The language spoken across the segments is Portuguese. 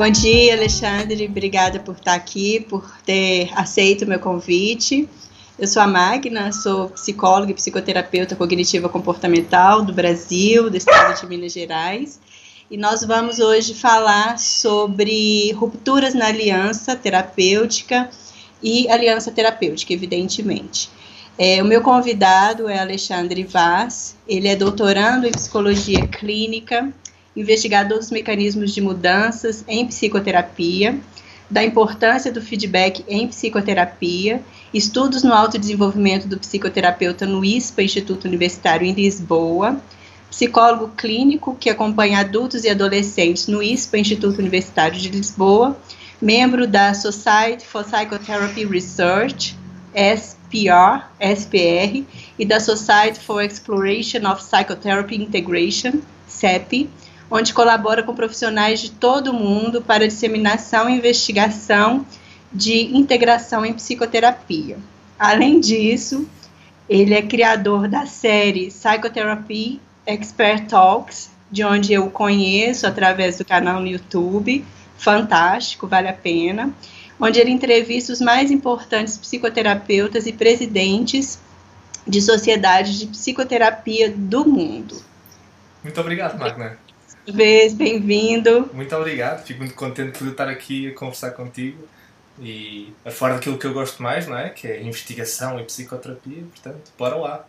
Bom dia, Alexandre. Obrigada por estar aqui, por ter aceito o meu convite. Eu sou a Magna, sou psicóloga e psicoterapeuta cognitiva comportamental do Brasil, do estado de Minas Gerais. E nós vamos hoje falar sobre rupturas na aliança terapêutica e aliança terapêutica, evidentemente. O meu convidado é Alexandre Vaz, ele é doutorando em psicologia clínica, investigador dos mecanismos de mudanças em psicoterapia, da importância do feedback em psicoterapia, estudos no autodesenvolvimento do psicoterapeuta no ISPA, Instituto Universitário em Lisboa, psicólogo clínico que acompanha adultos e adolescentes no ISPA, Instituto Universitário de Lisboa, membro da Society for Psychotherapy Research, SPR, e da Society for Exploration of Psychotherapy Integration, CEP, onde colabora com profissionais de todo o mundo para disseminação e investigação de integração em psicoterapia. Além disso, ele é criador da série Psychotherapy Expert Talks, de onde eu o conheço através do canal no YouTube, fantástico, vale a pena, onde ele entrevista os mais importantes psicoterapeutas e presidentes de sociedades de psicoterapia do mundo. Muito obrigado, Magna. Bem-vindo. Muito obrigado, fico muito contente por estar aqui a conversar contigo e a falar daquilo que eu gosto mais, não é? Que é investigação e psicoterapia, portanto, bora lá.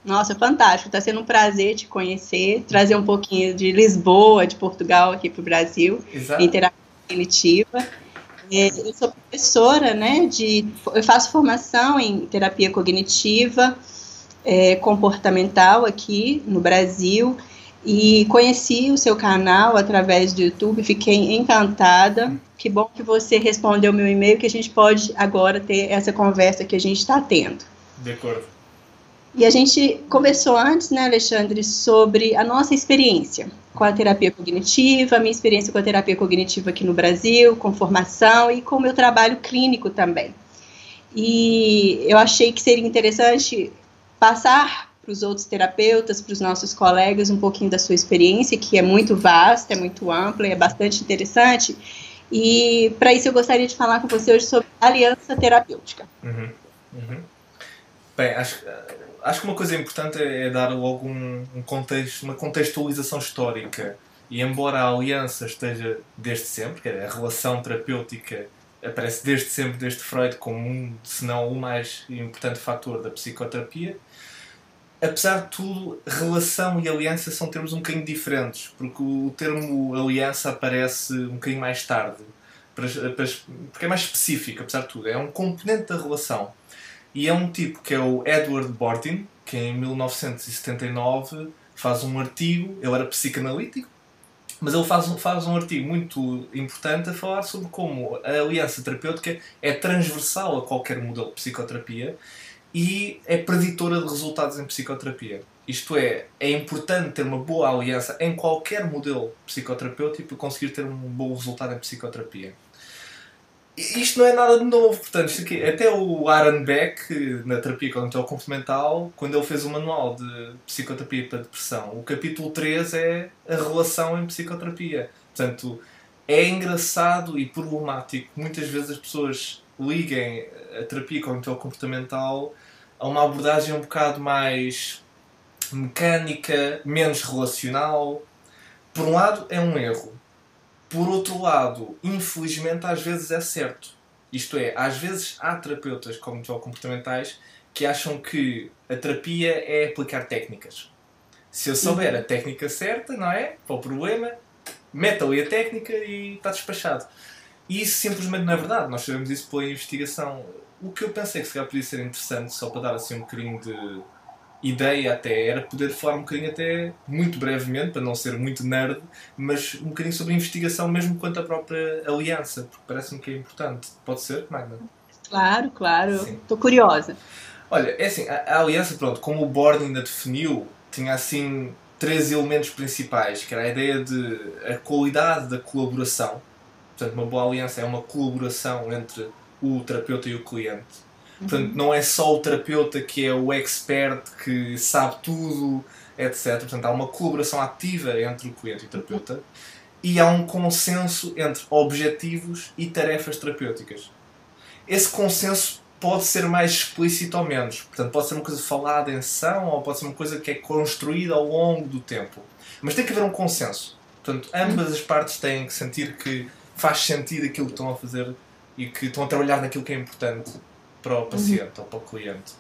Nossa, fantástico, está sendo um prazer te conhecer, trazer um pouquinho de Lisboa, de Portugal aqui para o Brasil, Exato. Em terapia cognitiva. Eu sou professora, né, eu faço formação em terapia cognitiva, comportamental aqui no Brasil, e conheci o seu canal através do YouTube, fiquei encantada. Que bom que você respondeu meu e-mail, que a gente pode agora ter essa conversa que a gente está tendo. De acordo. E a gente conversou antes, né, Alexandre, sobre a nossa experiência com a terapia cognitiva, a minha experiência com a terapia cognitiva aqui no Brasil, com formação e com o meu trabalho clínico também. E eu achei que seria interessante passar para os outros terapeutas, para os nossos colegas, um pouquinho da sua experiência, que é muito vasta, é muito ampla, é bastante interessante. E para isso eu gostaria de falar com você hoje sobre aliança terapêutica. Bem, acho que uma coisa importante é dar logo um contexto, uma contextualização histórica. E embora a aliança esteja desde sempre, que a relação terapêutica aparece desde sempre, desde Freud, como se não o mais importante fator da psicoterapia, apesar de tudo, relação e aliança são termos um bocadinho diferentes, porque o termo aliança aparece um bocadinho mais tarde, porque é mais específico, apesar de tudo. É um componente da relação. E é um tipo que é o Edward Bordin, que em 1979 faz um artigo, ele era psicanalítico, mas ele faz um artigo muito importante a falar sobre como a aliança terapêutica é transversal a qualquer modelo de psicoterapia e é preditora de resultados em psicoterapia. Isto é importante ter uma boa aliança em qualquer modelo psicoterapêutico para conseguir ter um bom resultado em psicoterapia. Isto não é nada de novo, portanto, isto aqui, até o Aaron Beck, na terapia comportamental, quando ele fez o manual de psicoterapia para depressão, o capítulo 3 é a relação em psicoterapia. Portanto, é engraçado e problemático que muitas vezes as pessoas liguem a terapia comportamental a uma abordagem um bocado mais mecânica, menos relacional. Por um lado, é um erro. Por outro lado, infelizmente, às vezes é certo. Isto é, às vezes há terapeutas comportamentais que acham que a terapia é aplicar técnicas. Se eu souber a técnica certa, não é? Para o problema, mete ali a técnica e está despachado. E isso simplesmente não é verdade. Nós sabemos isso pela investigação. O que eu pensei que se calhar podia ser interessante, só para dar assim um bocadinho de ideia até, era poder falar um bocadinho até, muito brevemente, para não ser muito nerd, mas um bocadinho sobre a investigação mesmo quanto à própria aliança, porque parece-me que é importante. Pode ser, Magna? Claro. Estou curiosa. Olha, é assim, a aliança, pronto, como o Bordin a definiu, tinha assim 3 elementos principais, que era a ideia de a qualidade da colaboração. Portanto, uma boa aliança é uma colaboração entre o terapeuta e o cliente. Portanto, não é só o terapeuta que é o expert, que sabe tudo, etc. Portanto, há uma colaboração ativa entre o cliente e o terapeuta. e há um consenso entre objetivos e tarefas terapêuticas. Esse consenso pode ser mais explícito ou menos. Portanto, pode ser uma coisa falada em sessão ou pode ser uma coisa que é construída ao longo do tempo. Mas tem que haver um consenso. Portanto, ambas as partes têm que sentir que faz sentido aquilo que estão a fazer e que estão a trabalhar naquilo que é importante para o paciente ou para o cliente.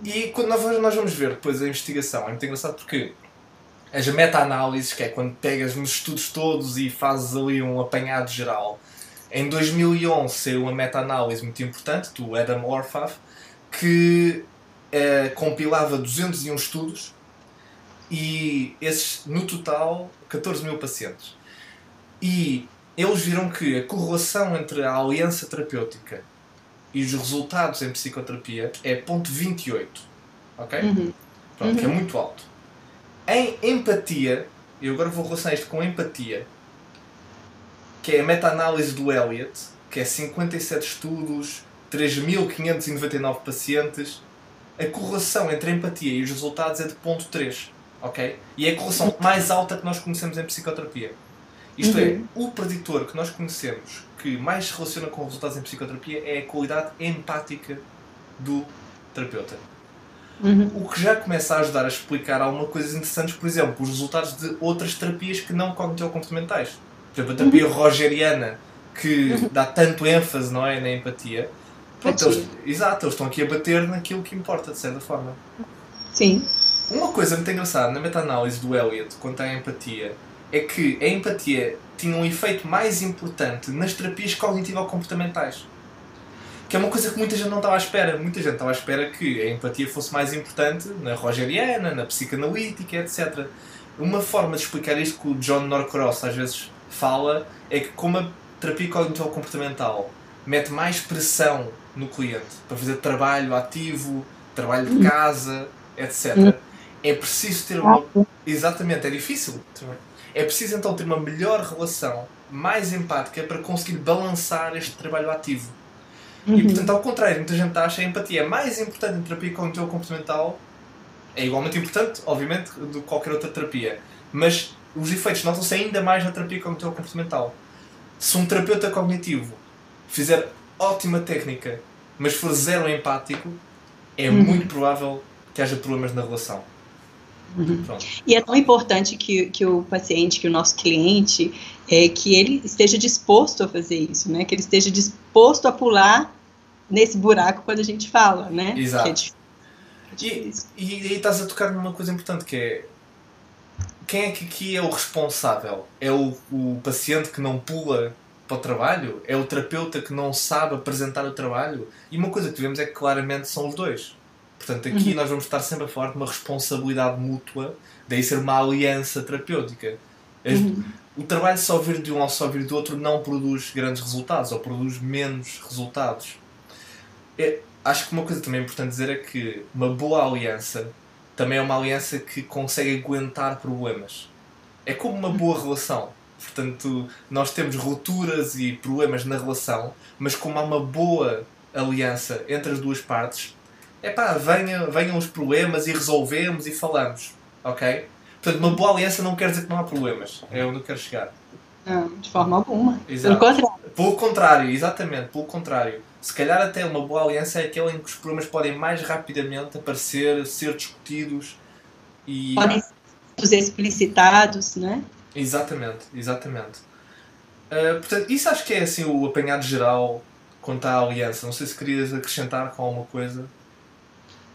E quando nós vamos ver depois a investigação, é muito engraçado porque as meta-análises, que é quando pegas nos estudos todos e fazes ali um apanhado geral. Em 2011 saiu uma meta-análise muito importante, do Adam Orphav, que compilava 201 estudos e esses, no total, 14 mil pacientes. E eles viram que a correlação entre a aliança terapêutica e os resultados em psicoterapia é 0,28. Ok? Pronto, que é muito alto. Em empatia, eu agora vou relacionar isto com empatia, que é a meta-análise do Elliott, que é 57 estudos, 3.599 pacientes. A correlação entre a empatia e os resultados é de 0,3. Ok? E é a correlação mais alta que nós conhecemos em psicoterapia. Isto é, o preditor que nós conhecemos que mais se relaciona com resultados em psicoterapia é a qualidade empática do terapeuta. O que já começa a ajudar a explicar algumas coisas interessantes, por exemplo, os resultados de outras terapias que não cognitivo-comportamentais. Por exemplo, a terapia rogeriana, que dá tanto ênfase, não é, na empatia. Pronto, eles estão aqui a bater naquilo que importa, de certa forma. Sim. Uma coisa muito engraçada na meta-análise do Elliott quanto à empatia é que a empatia tinha um efeito mais importante nas terapias cognitivo-comportamentais. Que é uma coisa que muita gente não estava à espera. Muita gente estava à espera que a empatia fosse mais importante na rogeriana, na psicanalítica, etc. Uma forma de explicar isto que o John Norcross às vezes fala é que como a terapia cognitivo-comportamental mete mais pressão no cliente para fazer trabalho ativo, trabalho de casa, etc. É preciso ter uma... Exatamente, é difícil. É preciso então ter uma melhor relação, mais empática, para conseguir balançar este trabalho ativo. E portanto, ao contrário, muita gente acha que a empatia é mais importante em terapia cognitivo-comportamental, é igualmente importante, obviamente, do que qualquer outra terapia. Mas os efeitos notam-se ainda mais na terapia cognitivo-comportamental. Se um terapeuta cognitivo fizer ótima técnica, mas for zero empático, é muito provável que haja problemas na relação. E é tão importante que o paciente, que o nosso cliente, que ele esteja disposto a fazer isso, né? Que ele esteja disposto a pular nesse buraco quando a gente fala, né? Exato. E aí estás a tocar numa coisa importante, que é quem é que aqui é o responsável? É o paciente que não pula para o trabalho? É o terapeuta que não sabe apresentar o trabalho? E uma coisa que vemos é que claramente são os dois. Portanto, aqui nós vamos estar sempre a falar de uma responsabilidade mútua, daí ser uma aliança terapêutica. O trabalho só vir de um ou só vir do outro não produz grandes resultados, ou produz menos resultados. Acho que uma coisa também importante dizer é que uma boa aliança também é uma aliança que consegue aguentar problemas. É como uma boa relação. Portanto, nós temos rupturas e problemas na relação, mas como há uma boa aliança entre as duas partes, venham os problemas e resolvemos e falamos, ok? Portanto, uma boa aliança não quer dizer que não há problemas. É onde eu quero chegar. Não, de forma alguma. Exato. Pelo contrário. Pelo contrário, exatamente, pelo contrário. Se calhar até uma boa aliança é aquela em que os problemas podem mais rapidamente aparecer, ser discutidos e... Podem ser explicitados, né? Exatamente. Portanto, isso acho que é assim o apanhado geral quanto à aliança. Não sei se querias acrescentar com alguma coisa.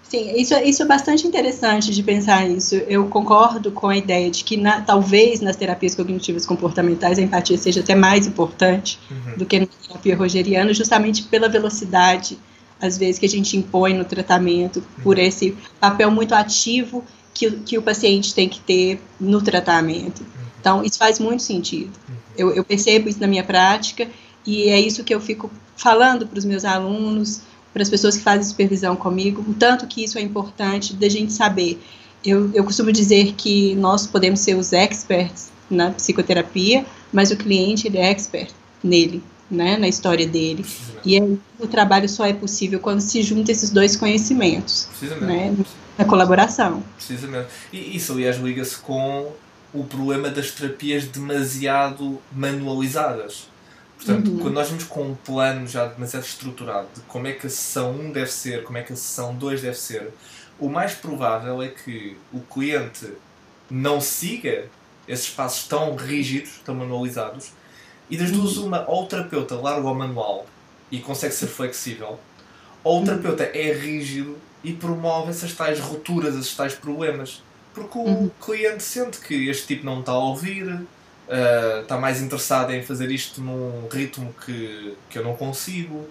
Sim, isso é bastante interessante de pensar nisso. Eu concordo com a ideia de que talvez nas terapias cognitivas comportamentais a empatia seja até mais importante do que na terapia rogeriana, justamente pela velocidade, às vezes, que a gente impõe no tratamento, por esse papel muito ativo que o paciente tem que ter no tratamento. Então, isso faz muito sentido. Eu percebo isso na minha prática e é isso que eu fico falando para os meus alunos, para as pessoas que fazem supervisão comigo, o tanto que isso é importante da gente saber. Eu costumo dizer que nós podemos ser os experts na psicoterapia, mas o cliente ele é expert nele, né, na história dele. E aí, o trabalho só é possível quando se juntam esses dois conhecimentos, né, na colaboração. Precisamente. E isso, aliás, liga-se com o problema das terapias demasiado manualizadas. Portanto, quando nós vamos com um plano já demasiado estruturado de como é que a sessão 1 deve ser, como é que a sessão 2 deve ser, o mais provável é que o cliente não siga esses passos tão rígidos, tão manualizados, e das duas uma, ou o terapeuta larga o manual e consegue ser flexível, ou o terapeuta é rígido e promove essas tais rupturas, esses tais problemas. Porque o cliente sente que este tipo não está a ouvir, está mais interessado em fazer isto num ritmo que eu não consigo.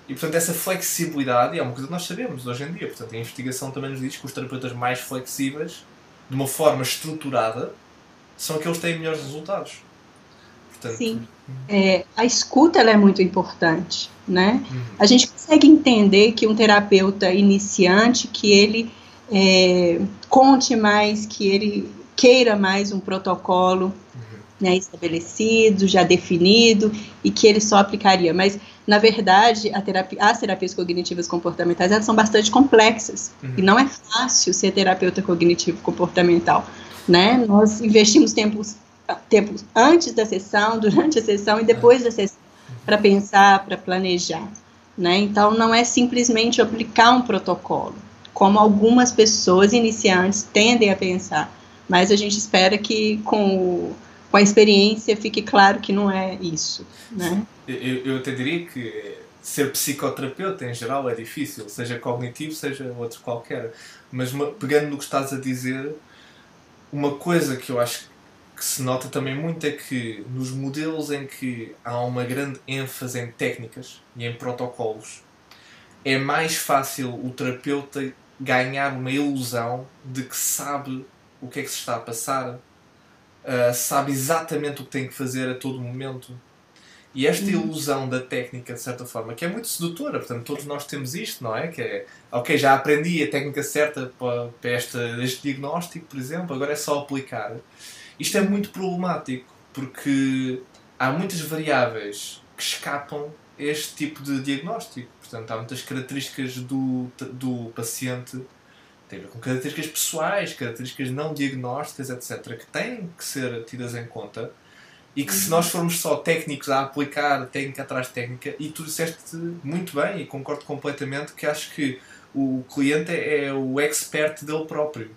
E, portanto, essa flexibilidade é uma coisa que nós sabemos hoje em dia. Portanto, a investigação também nos diz que os terapeutas mais flexíveis, de uma forma estruturada, são aqueles que têm melhores resultados. Portanto, sim. A escuta ela é muito importante, né? A gente consegue entender que um terapeuta iniciante, que ele conte mais, que ele queira mais um protocolo né, estabelecido, já definido, e que ele só aplicaria. Mas, na verdade, as terapias cognitivas comportamentais elas são bastante complexas. E não é fácil ser terapeuta cognitivo comportamental. Né? Nós investimos tempos antes da sessão, durante a sessão e depois da sessão para pensar, para planejar. Né? Então, não é simplesmente aplicar um protocolo, como algumas pessoas iniciantes tendem a pensar. Mas a gente espera que com a experiência fique claro que não é isso. Né? Eu até diria que ser psicoterapeuta em geral é difícil, seja cognitivo, seja outro qualquer. Mas pegando no que estás a dizer, uma coisa que eu acho que se nota também muito é que nos modelos em que há uma grande ênfase em técnicas e em protocolos, é mais fácil o terapeuta ganhar uma ilusão de que sabe o que é que se está a passar, sabe exatamente o que tem que fazer a todo momento. E esta ilusão da técnica, de certa forma, que é muito sedutora, portanto, todos nós temos isto, não é? Que é, ok, já aprendi a técnica certa para este diagnóstico, por exemplo, agora é só aplicar. Isto é muito problemático, porque há muitas variáveis que escapam a este tipo de diagnóstico. Portanto, há muitas características do paciente, tem a ver com características pessoais, características não diagnósticas, etc., que têm que ser tidas em conta. E que se nós formos só técnicos a aplicar técnica atrás de técnica, e tu disseste muito bem, e concordo completamente, que acho que o cliente é o expert dele próprio.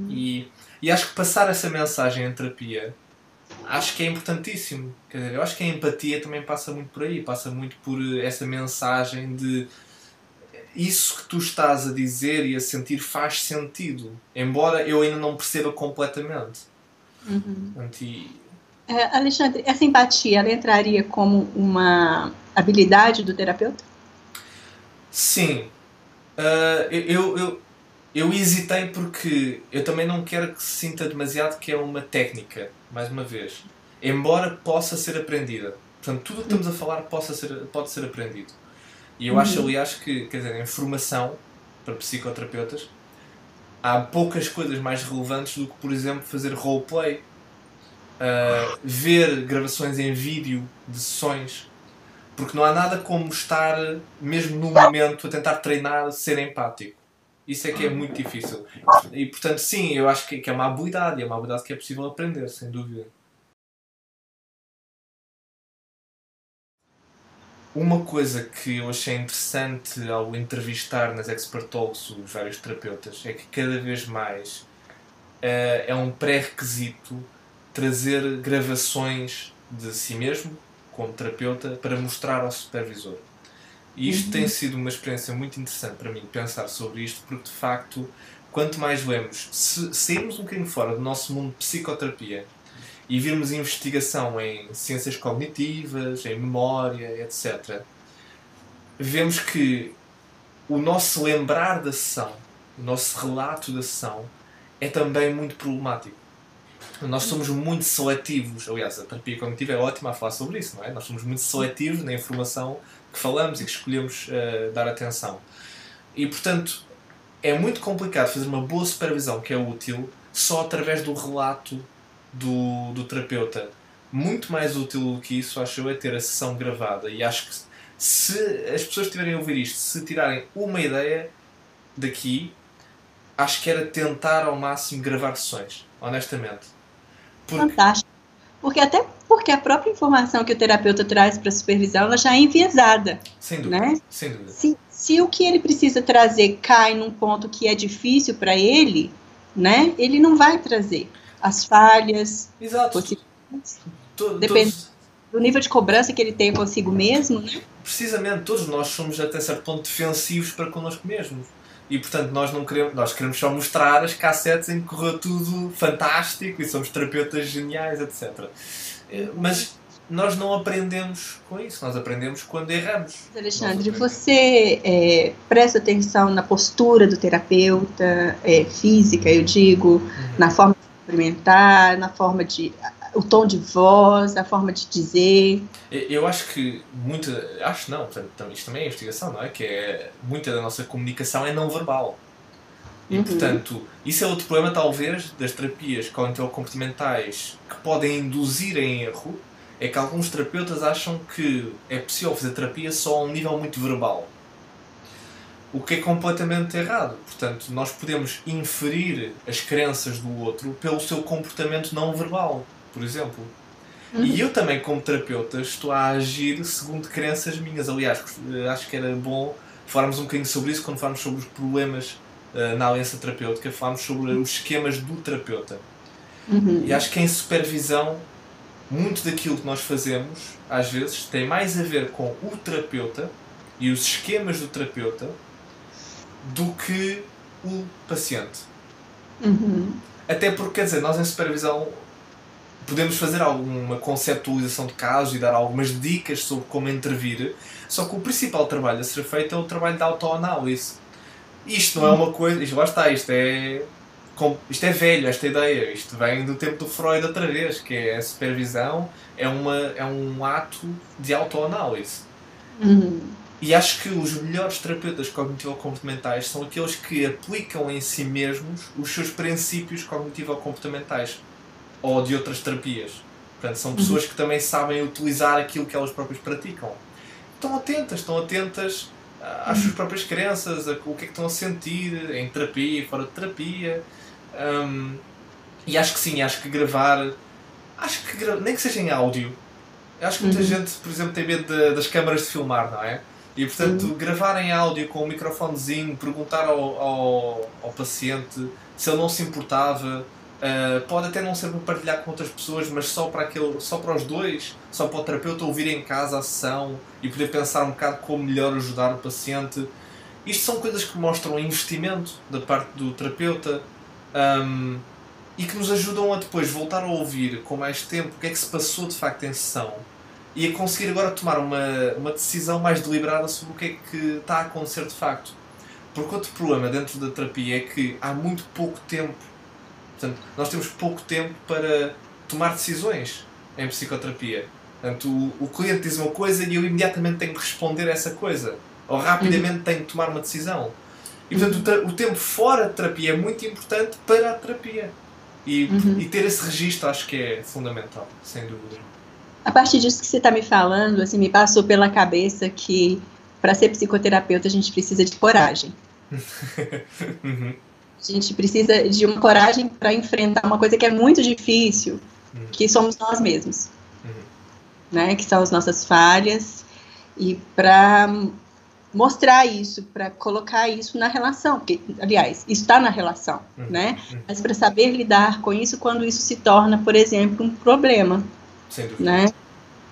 E acho que passar essa mensagem em terapia, acho que é importantíssimo. Quer dizer, eu acho que a empatia também passa muito por aí, passa muito por essa mensagem de isso que tu estás a dizer e a sentir faz sentido, embora eu ainda não perceba completamente. Alexandre, essa empatia ela entraria como uma habilidade do terapeuta? Sim. Eu hesitei porque eu também não quero que se sinta demasiado que é uma técnica, mais uma vez. Embora possa ser aprendida. Portanto, tudo o que estamos a falar pode ser aprendido. E eu acho, aliás, que, quer dizer, em formação para psicoterapeutas, há poucas coisas mais relevantes do que, por exemplo, fazer roleplay. Ver gravações em vídeo de sessões, porque não há nada como estar mesmo no momento a tentar treinar a ser empático. Isso é que é muito difícil. E portanto, sim, eu acho que é uma habilidade, é uma habilidade que é possível aprender, sem dúvida. Uma coisa que eu achei interessante ao entrevistar nas Expert Talks os vários terapeutas é que cada vez mais é um pré-requisito trazer gravações de si mesmo, como terapeuta, para mostrar ao supervisor. E isto tem sido uma experiência muito interessante para mim, pensar sobre isto, porque de facto, quanto mais lemos, se sairmos um bocadinho fora do nosso mundo de psicoterapia e virmos investigação em ciências cognitivas, em memória, etc., vemos que o nosso lembrar da sessão, o nosso relato da sessão, é também muito problemático. Nós somos muito seletivos. Aliás, a terapia cognitiva é ótima a falar sobre isso, não é? Nós somos muito seletivos na informação que falamos e que escolhemos dar atenção. E, portanto, é muito complicado fazer uma boa supervisão que é útil só através do relato do terapeuta. Muito mais útil do que isso, acho eu, é ter a sessão gravada. E acho que se as pessoas estiverem a ouvir isto, se tirarem uma ideia daqui, acho que era tentar ao máximo gravar sessões, honestamente. Porque, Fantástico. Porque até porque a própria informação que o terapeuta traz para a supervisão, ela já é enviesada, sem dúvida, né? sem dúvida. Se o que ele precisa trazer cai num ponto que é difícil para ele, né? Ele não vai trazer as falhas, Exato. depende do nível de cobrança que ele tem consigo mesmo, né? Precisamente, todos nós somos até certo ponto defensivos para connosco mesmos. E portanto nós queremos só mostrar as cassetes em que correu tudo fantástico e somos terapeutas geniais, etc. Mas nós não aprendemos com isso, nós aprendemos quando erramos. Alexandre, você presta atenção na postura do terapeuta, física, eu digo, na forma de cumprimentar, na forma de... o tom de voz, a forma de dizer. Eu acho que acho não, portanto, isto também é investigação, não é? Que é muita da nossa comunicação é não verbal. E portanto, isso é outro problema talvez das terapias cognitivo-comportamentais que podem induzir em erro, é que alguns terapeutas acham que é possível fazer terapia só a um nível muito verbal. O que é completamente errado. Portanto, nós podemos inferir as crenças do outro pelo seu comportamento não verbal, por exemplo. E eu também, como terapeuta, estou a agir segundo crenças minhas. Aliás, acho que era bom falarmos um bocadinho sobre isso quando falarmos sobre os problemas na aliança terapêutica, falarmos sobre os esquemas do terapeuta. E acho que em supervisão, muito daquilo que nós fazemos, às vezes, tem mais a ver com o terapeuta e os esquemas do terapeuta do que o paciente. Até porque, quer dizer, nós em supervisão podemos fazer alguma conceptualização de casos e dar algumas dicas sobre como intervir, só que o principal trabalho a ser feito é o trabalho da autoanálise. Isto não é uma coisa... Lá está, isto é velho, esta ideia. Isto vem do tempo do Freud outra vez, que é a supervisão, é um ato de autoanálise. E acho que os melhores terapeutas cognitivo-comportamentais são aqueles que aplicam em si mesmos os seus princípios cognitivo-comportamentais ou de outras terapias. Portanto, são pessoas que também sabem utilizar aquilo que elas próprias praticam. Estão atentas às suas próprias crenças, o que é que estão a sentir em terapia e fora de terapia. E acho que sim, acho que gravar, nem que seja em áudio. Acho que muita gente, por exemplo, tem medo das câmaras de filmar, não é? E portanto, gravar em áudio com um microfonezinho, perguntar ao paciente se ele não se importava. Pode até não ser para partilhar com outras pessoas, mas só para os dois, só para o terapeuta ouvir em casa a sessão e poder pensar um bocado como melhor ajudar o paciente. Isto são coisas que mostram investimento da parte do terapeuta e que nos ajudam a depois voltar a ouvir com mais tempo o que é que se passou de facto em sessão e a conseguir agora tomar uma decisão mais deliberada sobre o que é que está a acontecer de facto. Porque outro problema dentro da terapia é que há muito pouco tempo. Portanto, nós temos pouco tempo para tomar decisões em psicoterapia. Portanto, o cliente diz uma coisa e eu imediatamente tenho que responder a essa coisa. Ou rapidamente tenho que tomar uma decisão. E, portanto, o tempo fora de terapia é muito importante para a terapia. E ter esse registro acho que é fundamental, sem dúvida. A partir disso que você está me falando, assim, me passou pela cabeça que para ser psicoterapeuta a gente precisa de coragem. A gente precisa de uma coragem para enfrentar uma coisa que é muito difícil, que somos nós mesmos, né? Que são as nossas falhas, e para mostrar isso, para colocar isso na relação, porque, aliás, isso está na relação, né? Mas para saber lidar com isso quando isso se torna, por exemplo, um problema, né?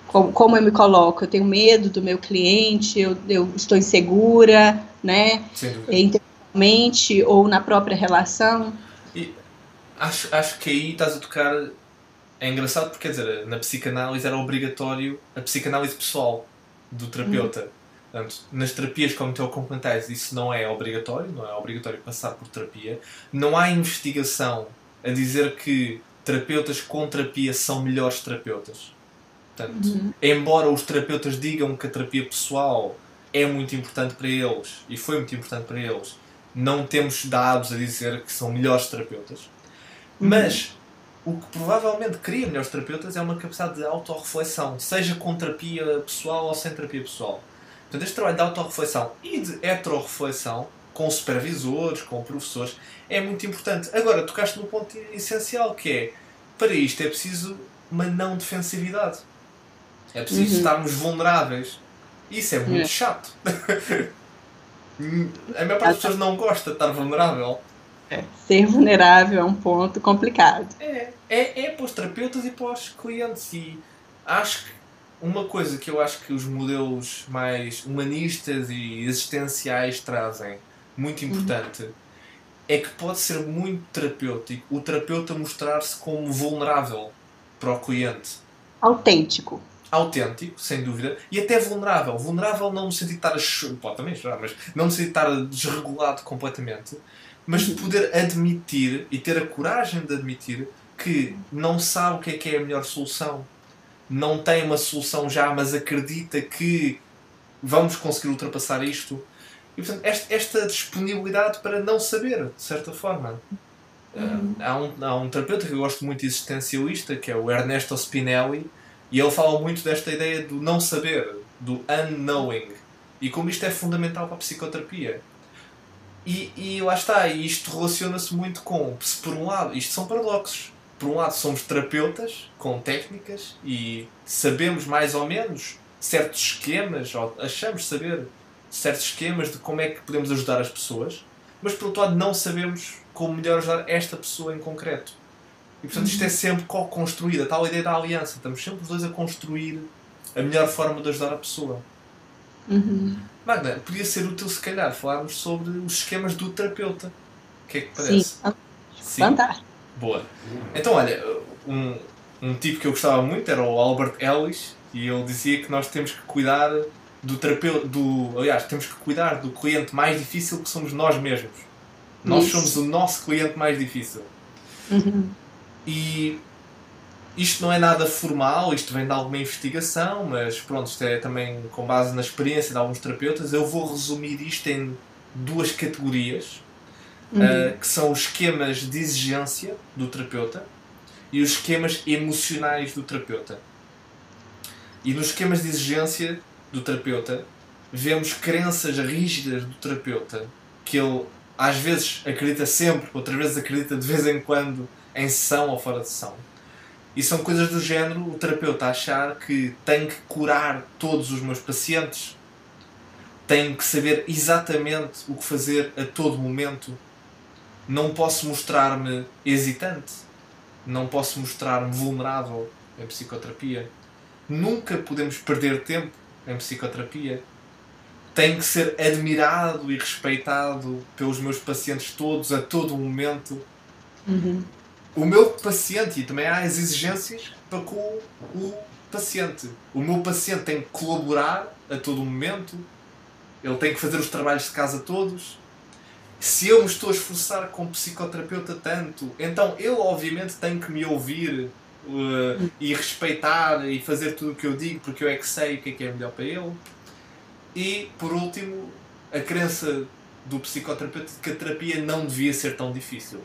Como eu me coloco, eu tenho medo do meu cliente, eu estou insegura, né? Intelectualmente ou na própria relação. E acho que aí estás a tocar. É engraçado porque, quer dizer, na psicanálise era obrigatório a psicanálise pessoal do terapeuta. Portanto, nas terapias cognitivo-comportamentais isso não é obrigatório passar por terapia. Não há investigação a dizer que terapeutas com terapia são melhores terapeutas. Portanto, embora os terapeutas digam que a terapia pessoal é muito importante para eles, e foi muito importante para eles, não temos dados a dizer que são melhores terapeutas. Mas o que provavelmente cria melhores terapeutas é uma capacidade de autorreflexão, seja com terapia pessoal ou sem terapia pessoal. Portanto, este trabalho de autorreflexão e de heteroreflexão com supervisores, com professores, é muito importante. Agora, tocaste no ponto essencial, que é, para isto é preciso uma não defensividade. É preciso estarmos vulneráveis. Isso é muito chato. A maior parte das pessoas não gosta de estar vulnerável. Ser vulnerável é um ponto complicado. É para os terapeutas e para os clientes. E acho que uma coisa que eu acho que os modelos mais humanistas e existenciais trazem, muito importante, é que pode ser muito terapêutico o terapeuta mostrar-se como vulnerável para o cliente. Autêntico, Sem dúvida, e até vulnerável. Vulnerável não no sentido de estar pode também chorar, mas não no sentido de estar desregulado completamente, mas de poder admitir e ter a coragem de admitir que não sabe o que é a melhor solução. Não tem uma solução já, mas acredita que vamos conseguir ultrapassar isto. E, portanto, esta disponibilidade para não saber, de certa forma. Há um terapeuta que eu gosto muito existencialista, que é o Ernesto Spinelli, e ele fala muito desta ideia do não saber, do unknowing. E como isto é fundamental para a psicoterapia. E lá está, e isto relaciona-se muito com, se por um lado, isto são paradoxos. Por um lado somos terapeutas com técnicas e sabemos mais ou menos certos esquemas, ou achamos saber certos esquemas de como é que podemos ajudar as pessoas, mas por outro lado não sabemos como melhor ajudar esta pessoa em concreto. E portanto isto é sempre co-construído, a tal ideia da aliança. Estamos sempre os dois a construir a melhor forma de ajudar a pessoa. Magda, podia ser útil se calhar falarmos sobre os esquemas do terapeuta. O que é que parece? Sim. Fantástico. Boa. Então olha, um tipo que eu gostava muito era o Albert Ellis, e ele dizia que nós temos que cuidar do terapeuta, aliás, temos que cuidar do cliente mais difícil, que somos nós mesmos. Nós somos o nosso cliente mais difícil. E isto não é nada formal, isto vem de alguma investigação, mas pronto, isto é também com base na experiência de alguns terapeutas. Eu vou resumir isto em duas categorias, que são os esquemas de exigência do terapeuta e os esquemas emocionais do terapeuta. E nos esquemas de exigência do terapeuta vemos crenças rígidas do terapeuta, que ele às vezes acredita sempre, outras vezes acredita de vez em quando em sessão ou fora de sessão. E são coisas do género, o terapeuta achar que tem que curar todos os meus pacientes, tem que saber exatamente o que fazer a todo momento, não posso mostrar-me hesitante, não posso mostrar-me vulnerável em psicoterapia, nunca podemos perder tempo em psicoterapia, tenho que ser admirado e respeitado pelos meus pacientes todos, a todo momento. O meu paciente, e também há as exigências para com o paciente. O meu paciente tem que colaborar a todo momento, ele tem que fazer os trabalhos de casa todos. Se eu me estou a esforçar como psicoterapeuta tanto, então ele obviamente tem que me ouvir e respeitar e fazer tudo o que eu digo, porque eu é que sei o que é melhor para ele. E, por último, a crença do psicoterapeuta de que a terapia não devia ser tão difícil.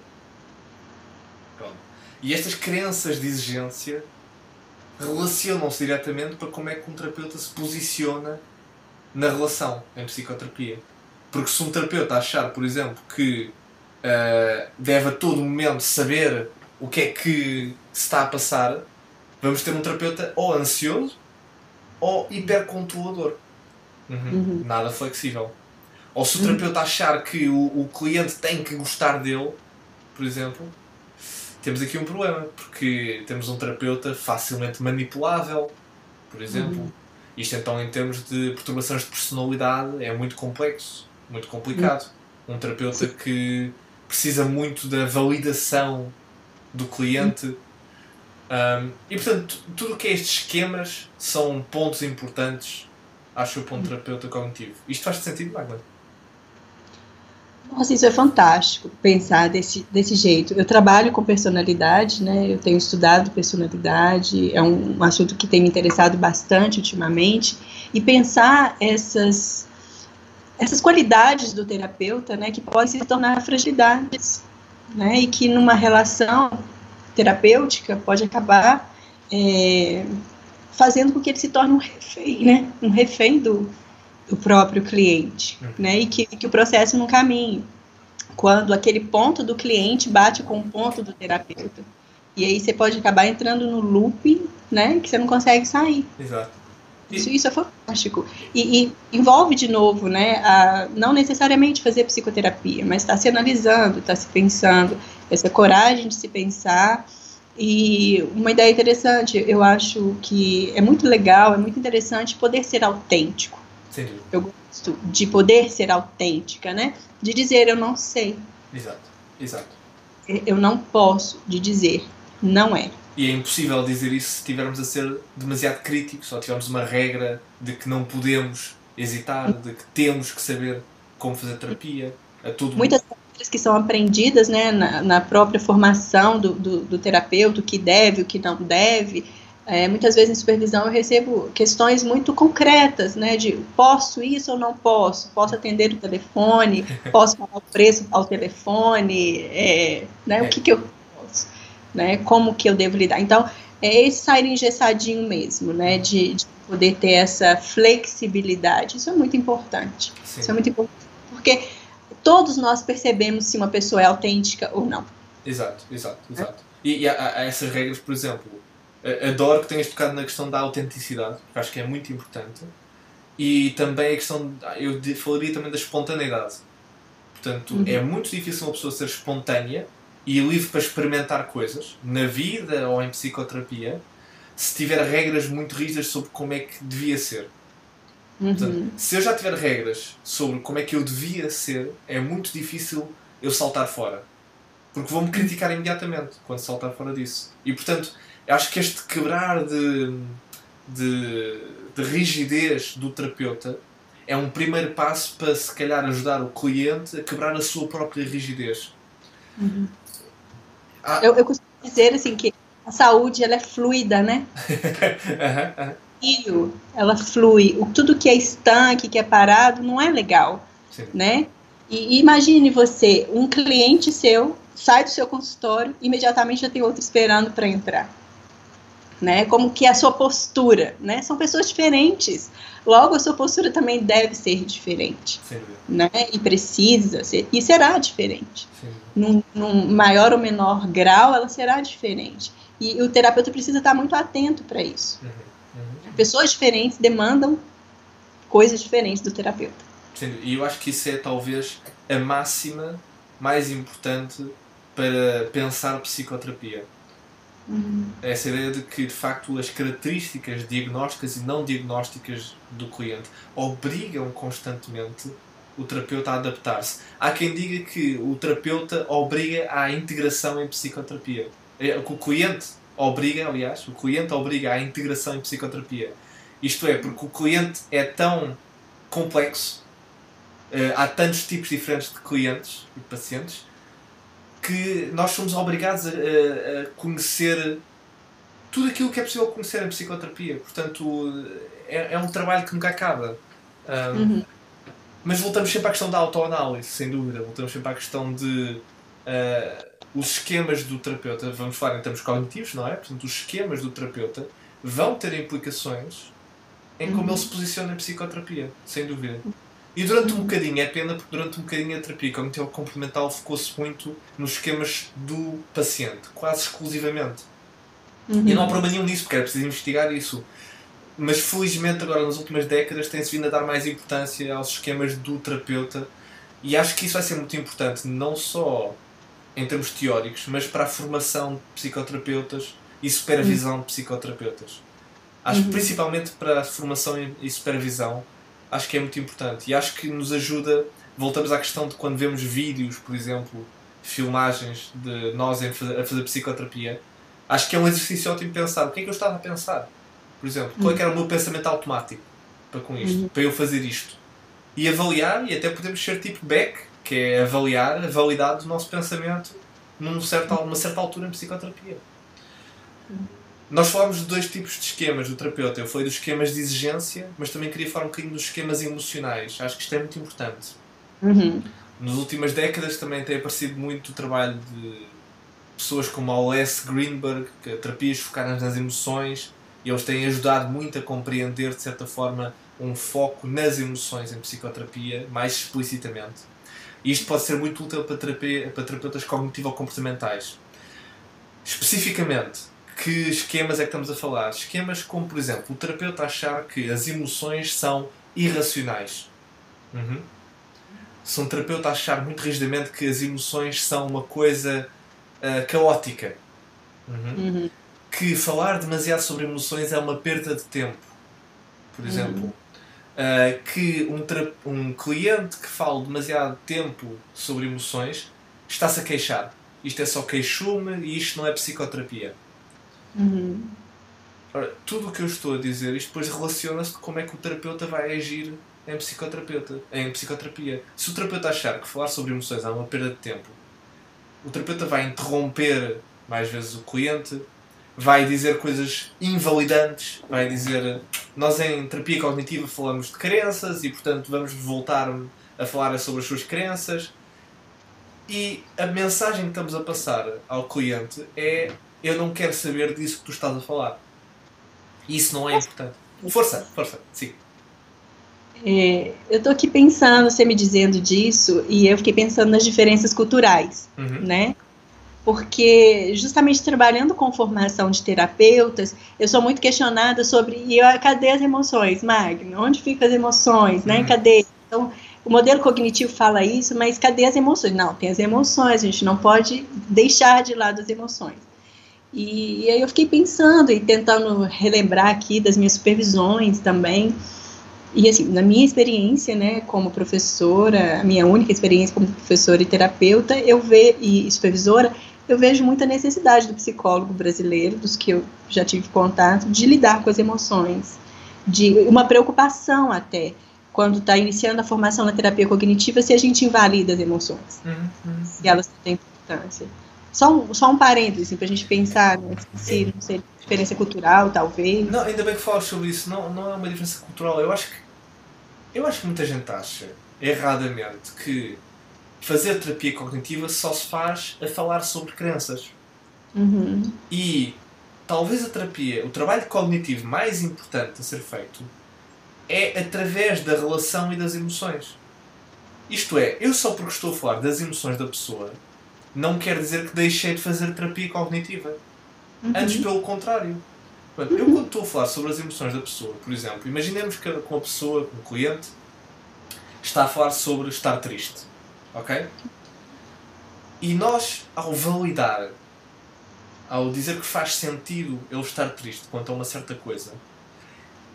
Pronto. E estas crenças de exigência relacionam-se diretamente para como é que um terapeuta se posiciona na relação em psicoterapia. Porque se um terapeuta achar, por exemplo, que deve a todo momento saber o que é que se está a passar, vamos ter um terapeuta ou ansioso ou hipercontrolador. Nada flexível. Ou se o terapeuta achar que o cliente tem que gostar dele, por exemplo, temos aqui um problema, porque temos um terapeuta facilmente manipulável, por exemplo. Isto então, em termos de perturbações de personalidade, é muito complexo, muito complicado. Um terapeuta que precisa muito da validação do cliente. E portanto, tudo o que é estes esquemas são pontos importantes, acho eu, para um terapeuta cognitivo. Isto faz sentido, Magda? Nossa, isso é fantástico, pensar desse jeito. Eu trabalho com personalidade, né? Eu tenho estudado personalidade, é um assunto que tem me interessado bastante ultimamente, e pensar essas qualidades do terapeuta, né, que podem se tornar fragilidades, né, e que numa relação terapêutica pode acabar fazendo com que ele se torne um refém, né, um refém o próprio cliente, né? E que o processo não caminhe. Quando aquele ponto do cliente bate com o ponto do terapeuta. E aí você pode acabar entrando no loop, né? Que você não consegue sair. Exato. Isso é fantástico. E envolve, de novo, né, não necessariamente fazer psicoterapia, mas está se analisando, está se pensando, essa coragem de se pensar. E uma ideia interessante, eu acho que é muito legal, é muito interessante poder ser autêntico. Sim. Eu gosto de poder ser autêntica, né? De dizer, eu não sei. Exato. Eu não posso, de dizer, não é. E é impossível dizer isso se estivermos a ser demasiado críticos, ou tivermos uma regra de que não podemos hesitar, de que temos que saber como fazer terapia. Muitas coisas que são aprendidas, né, na própria formação do terapeuta, o que deve, o que não deve. Muitas vezes em supervisão eu recebo questões muito concretas, né, de posso isso ou não posso? Posso atender o telefone? Posso falar o preço ao telefone? Né, o que eu posso? Né, como que eu devo lidar? Então, é esse sair engessadinho mesmo, né, de poder ter essa flexibilidade. Isso é muito importante. Sim. Isso é muito importante, porque todos nós percebemos se uma pessoa é autêntica ou não. Exato. E há essas regras, por exemplo, adoro que tenhas tocado na questão da autenticidade, porque acho que é muito importante, e também a questão, eu falaria também da espontaneidade. Portanto, é muito difícil uma pessoa ser espontânea e livre para experimentar coisas, na vida ou em psicoterapia, se tiver regras muito rígidas sobre como é que devia ser. Portanto, se eu já tiver regras sobre como é que eu devia ser, é muito difícil eu saltar fora. Porque vão-me criticar imediatamente quando saltar fora disso. E, portanto, acho que este quebrar de rigidez do terapeuta é um primeiro passo para, se calhar, ajudar o cliente a quebrar a sua própria rigidez. Eu costumo dizer assim, que a saúde ela é fluida, né? Ela flui. Tudo que é estanque, que é parado, não é legal. Sim. Né? E imagine você, um cliente seu sai do seu consultório, imediatamente já tem outro esperando para entrar. Né? Como que é a sua postura, né? São pessoas diferentes. Logo, a sua postura também deve ser diferente. Sim. Né? E precisa ser, e será diferente. Sim. Num maior ou menor grau, ela será diferente. E o terapeuta precisa estar muito atento para isso. Pessoas diferentes demandam coisas diferentes do terapeuta. Sim. E eu acho que isso é talvez a máxima mais importante para pensar psicoterapia. Essa ideia de que, de facto, as características diagnósticas e não diagnósticas do cliente obrigam constantemente o terapeuta a adaptar-se. Há quem diga que o terapeuta obriga à integração em psicoterapia. O cliente obriga, aliás, à integração em psicoterapia. Isto é, porque o cliente é tão complexo, há tantos tipos diferentes de clientes e pacientes, que nós somos obrigados a conhecer tudo aquilo que é possível conhecer em psicoterapia. Portanto, é um trabalho que nunca acaba. Mas voltamos sempre à questão da autoanálise, sem dúvida. Voltamos sempre à questão de os esquemas do terapeuta. Vamos falar em termos cognitivos, não é? Portanto, os esquemas do terapeuta vão ter implicações em como ele se posiciona em psicoterapia, sem dúvida. E durante um bocadinho, é pena porque durante um bocadinho a terapia cognitiva comportamental focou-se muito nos esquemas do paciente, quase exclusivamente. E não há problema nenhum nisso, porque era preciso investigar isso. Mas felizmente agora nas últimas décadas tem-se vindo a dar mais importância aos esquemas do terapeuta, e acho que isso vai ser muito importante, não só em termos teóricos, mas para a formação de psicoterapeutas e supervisão de psicoterapeutas. Acho que principalmente para a formação e supervisão, acho que é muito importante. E acho que nos ajuda, voltamos à questão de quando vemos vídeos, por exemplo, filmagens de nós a fazer psicoterapia, acho que é um exercício ótimo pensar. O que é que eu estava a pensar? Por exemplo, qual é que era o meu pensamento automático para com isto, para eu fazer isto? E avaliar, e até podemos ser tipo Beck, que é avaliar a validade do nosso pensamento numa certa altura em psicoterapia. Nós falámos de dois tipos de esquemas do terapeuta. Eu falei dos esquemas de exigência, mas também queria falar um bocadinho dos esquemas emocionais. Acho que isto é muito importante. Nas últimas décadas também tem aparecido muito o trabalho de pessoas como o Les Greenberg, que terapias focadas nas emoções, e eles têm ajudado muito a compreender, de certa forma, um foco nas emoções em psicoterapia, mais explicitamente. E isto pode ser muito útil para terapeutas cognitivo-comportamentais. Especificamente, que esquemas é que estamos a falar? Esquemas como, por exemplo, o terapeuta achar que as emoções são irracionais. Se um terapeuta achar muito rigidamente que as emoções são uma coisa caótica. Que falar demasiado sobre emoções é uma perda de tempo. Por exemplo, que um cliente que fala demasiado tempo sobre emoções está-se a queixar. Isto é só queixume e isto não é psicoterapia. Ora, tudo o que eu estou a dizer, isto depois relaciona-se com como é que o terapeuta vai agir em psicoterapia. Se o terapeuta achar que falar sobre emoções é uma perda de tempo, o terapeuta vai interromper mais vezes o cliente, vai dizer coisas invalidantes, vai dizer, nós em terapia cognitiva falamos de crenças e portanto vamos voltar a falar sobre as suas crenças, e a mensagem que estamos a passar ao cliente é: eu não quero saber disso que tu estás a falar. Isso não é importante. Força, sim. Eu estou aqui pensando, você me dizendo disso, e eu fiquei pensando nas diferenças culturais, né? Porque justamente trabalhando com formação de terapeutas, eu sou muito questionada sobre cadê as emoções, Magno? Onde ficam as emoções, né? Cadê? Então, o modelo cognitivo fala isso, mas cadê as emoções? Não, tem as emoções, a gente não pode deixar de lado as emoções. E aí eu fiquei pensando e tentando relembrar aqui das minhas supervisões também. E assim, na minha experiência, né, como professora, a minha única experiência como professora e terapeuta, e supervisora, eu vejo muita necessidade do psicólogo brasileiro, dos que eu já tive contato, de lidar com as emoções, de uma preocupação até, quando está iniciando a formação na terapia cognitiva, se a gente invalida as emoções, se elas têm importância. Só um parêntese, para a gente pensar, né, se não sei, diferença cultural, talvez. Não, ainda bem que falas sobre isso. Não é uma diferença cultural. Eu acho que muita gente acha, erradamente, que fazer terapia cognitiva só se faz a falar sobre crenças. E talvez a terapia, o trabalho cognitivo mais importante a ser feito é através da relação e das emoções. Isto é, eu só porque estou a falar das emoções da pessoa não quer dizer que deixei de fazer terapia cognitiva. Antes, pelo contrário. Eu, quando estou a falar sobre as emoções da pessoa, por exemplo, imaginemos que com a pessoa, com o cliente, está a falar sobre estar triste. Ok? E nós, ao validar, ao dizer que faz sentido ele estar triste quanto a uma certa coisa,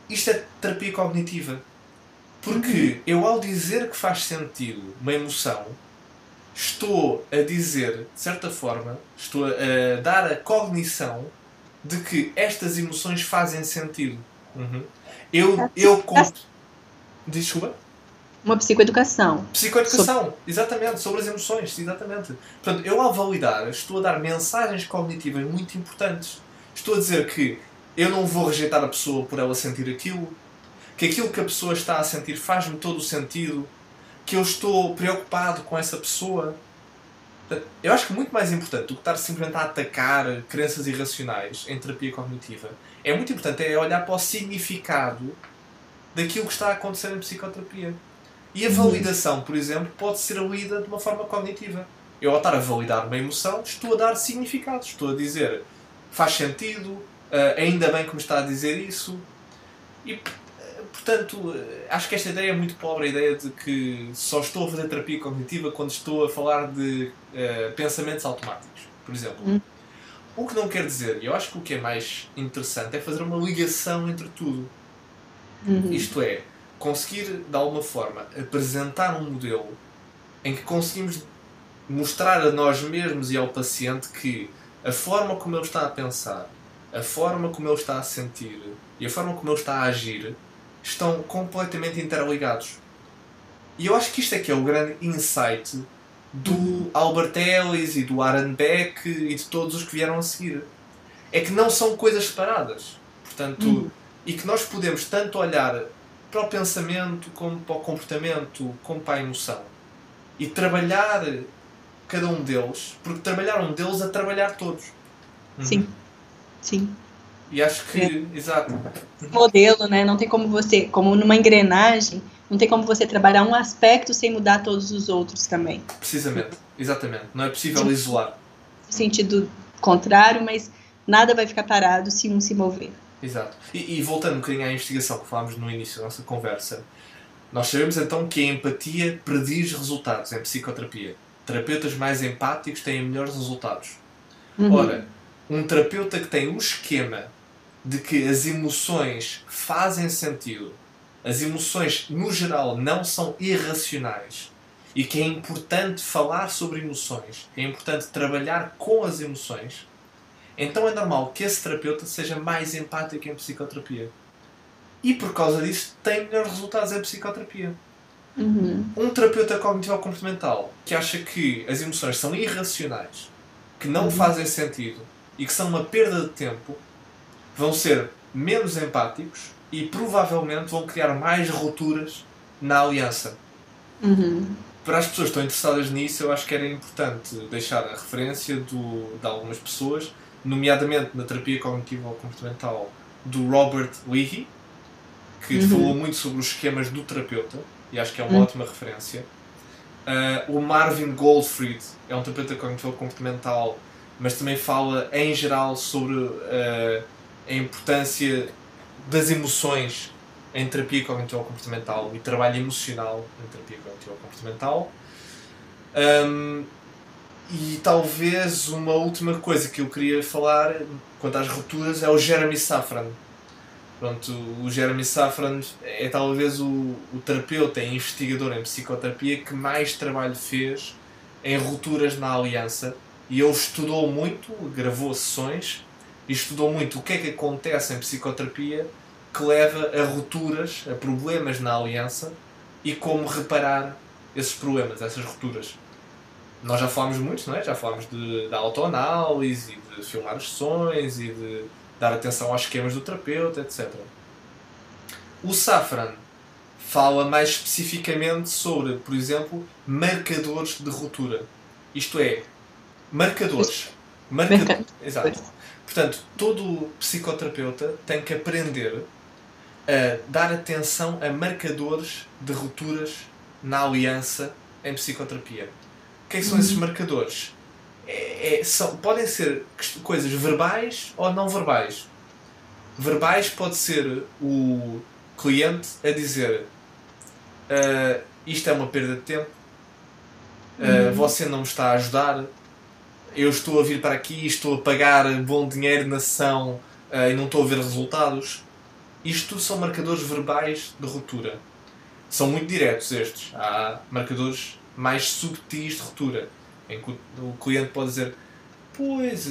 isto é terapia cognitiva. Porque eu, ao dizer que faz sentido uma emoção, estou a dizer, de certa forma, estou a dar a cognição de que estas emoções fazem sentido. Desculpa? Uma psicoeducação. Psicoeducação, exatamente, sobre as emoções, exatamente. Portanto, eu, ao validar, estou a dar mensagens cognitivas muito importantes. Estou a dizer que eu não vou rejeitar a pessoa por ela sentir aquilo, que aquilo que a pessoa está a sentir faz-me todo o sentido, que eu estou preocupado com essa pessoa. Portanto, eu acho que muito mais importante do que estar simplesmente a atacar crenças irracionais em terapia cognitiva, é muito importante olhar para o significado daquilo que está a acontecer em psicoterapia. E a validação, por exemplo, pode ser lida de uma forma cognitiva. Eu, ao estar a validar uma emoção, estou a dar significado. Estou a dizer, faz sentido, ainda bem que me está a dizer isso. E, portanto, acho que esta ideia é muito pobre, a ideia de que só estou a fazer terapia cognitiva quando estou a falar de pensamentos automáticos, por exemplo. O que não quer dizer, e eu acho que o que é mais interessante é fazer uma ligação entre tudo. Isto é, conseguir, de alguma forma, apresentar um modelo em que conseguimos mostrar a nós mesmos e ao paciente que a forma como ele está a pensar, a forma como ele está a sentir e a forma como ele está a agir estão completamente interligados. E eu acho que isto é que é o grande insight do Albert Ellis e do Aaron Beck e de todos os que vieram a seguir. É que não são coisas separadas. Portanto, e que nós podemos tanto olhar para o pensamento, como para o comportamento, como para a emoção. E trabalhar cada um deles, porque trabalhar um deles é trabalhar todos. Sim, sim. E acho que, exato. Modelo, né? Não tem como você, como numa engrenagem, não tem como você trabalhar um aspecto sem mudar todos os outros também. Precisamente, exatamente. Não é possível isolar. No sentido contrário, mas nada vai ficar parado se um se mover. Exato. E voltando um bocadinho à investigação que falámos no início da nossa conversa, nós sabemos então que a empatia prediz resultados em psicoterapia. Terapeutas mais empáticos têm melhores resultados. Ora, um terapeuta que tem o esquema de que as emoções fazem sentido, as emoções no geral não são irracionais e que é importante falar sobre emoções, é importante trabalhar com as emoções, então é normal que esse terapeuta seja mais empático em psicoterapia. E por causa disso tem melhores resultados em psicoterapia. Um terapeuta cognitivo-comportamental que acha que as emoções são irracionais, que não fazem sentido e que são uma perda de tempo, vão ser menos empáticos e provavelmente vão criar mais rupturas na aliança. Para as pessoas que estão interessadas nisso, eu acho que era importante deixar a referência de algumas pessoas, nomeadamente na terapia cognitivo-comportamental do Robert Leahy, que falou muito sobre os esquemas do terapeuta, e acho que é uma ótima referência. O Marvin Goldfried é um terapeuta cognitivo-comportamental, mas também fala em geral sobre a importância das emoções em terapia cognitivo-comportamental e trabalho emocional em terapia cognitivo-comportamental. E talvez uma última coisa que eu queria falar quanto às rupturas é o Jeremy Safran. Pronto, o Jeremy Safran é talvez o terapeuta e investigador em psicoterapia que mais trabalho fez em rupturas na aliança, e ele estudou muito, gravou sessões e estudou muito o que é que acontece em psicoterapia que leva a rupturas, a problemas na aliança e como reparar esses problemas, essas rupturas. Nós já falámos muito, não é? Já falámos da autoanálise e de filmar as sessões e de dar atenção aos esquemas do terapeuta, etc. O Safran fala mais especificamente sobre, por exemplo, marcadores de ruptura. Isto é, marcadores. Exato. Portanto, todo psicoterapeuta tem que aprender a dar atenção a marcadores de rupturas na aliança em psicoterapia. O que é que são esses marcadores? Podem ser coisas verbais ou não verbais. Verbais pode ser o cliente a dizer isto é uma perda de tempo, você não me está a ajudar, eu estou a vir para aqui e estou a pagar bom dinheiro na sessão e não estou a ver resultados. Isto são marcadores verbais de ruptura. São muito diretos estes. Há marcadores mais subtis de ruptura, em que o cliente pode dizer: pois,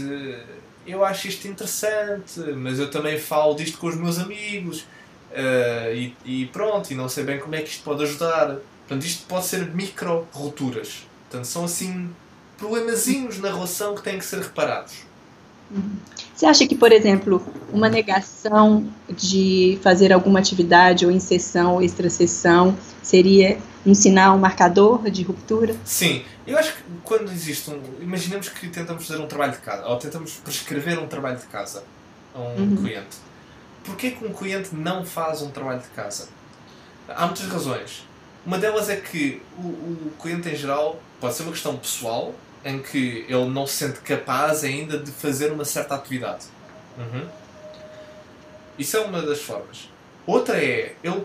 eu acho isto interessante, mas eu também falo disto com os meus amigos e pronto, e não sei bem como é que isto pode ajudar. Portanto, isto pode ser micro-rupturas. Portanto, são assim problemazinhos na relação que têm que ser reparados. Você acha que, por exemplo, uma negação de fazer alguma atividade ou em sessão ou extra-sessão seria um sinal, um marcador de ruptura? Sim, eu acho que quando existe imaginemos que tentamos fazer um trabalho de casa, ou tentamos prescrever um trabalho de casa a um cliente. Porquê que um cliente não faz um trabalho de casa? Há muitas razões. Uma delas é que o cliente em geral pode ser uma questão pessoal, em que ele não se sente capaz ainda de fazer uma certa atividade. Isso é uma das formas. Outra é, ele